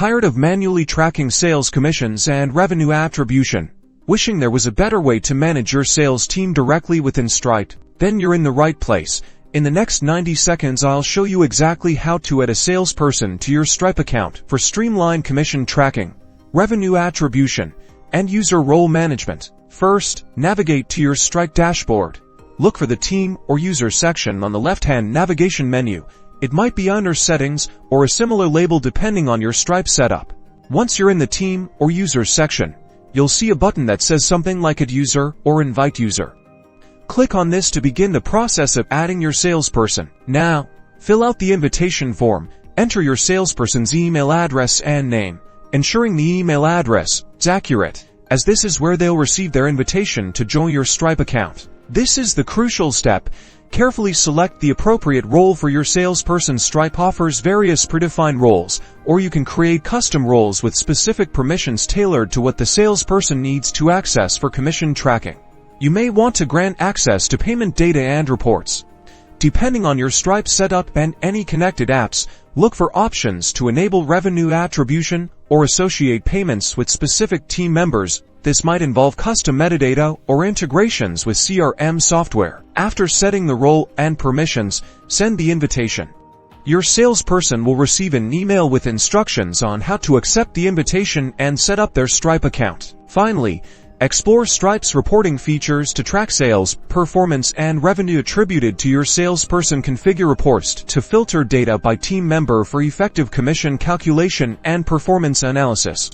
Tired of manually tracking sales commissions and revenue attribution? Wishing there was a better way to manage your sales team directly within Stripe? Then you're in the right place. In the next 90 seconds I'll show you exactly how to add a salesperson to your Stripe account for streamlined commission tracking, revenue attribution, and user role management. First, navigate to your Stripe dashboard. Look for the Team or User section on the left-hand navigation menu. It might be under Settings or a similar label depending on your Stripe setup. Once you're in the Team or User section, you'll see a button that says something like Add User or Invite User. Click on this to begin the process of adding your salesperson. Now, fill out the invitation form. Enter your salesperson's email address and name, ensuring the email address is accurate, as this is where they'll receive their invitation to join your Stripe account. This is the crucial step. Carefully select the appropriate role for your salesperson. Stripe offers various predefined roles, or you can create custom roles with specific permissions tailored to what the salesperson needs to access for commission tracking. You may want to grant access to payment data and reports. Depending on your Stripe setup and any connected apps, look for options to enable revenue attribution or associate payments with specific team members. This might involve custom metadata or integrations with CRM software. After setting the role and permissions, send the invitation. Your salesperson will receive an email with instructions on how to accept the invitation and set up their Stripe account. Finally, explore Stripe's reporting features to track sales, performance, and revenue attributed to your salesperson. Configure reports to filter data by team member for effective commission calculation and performance analysis.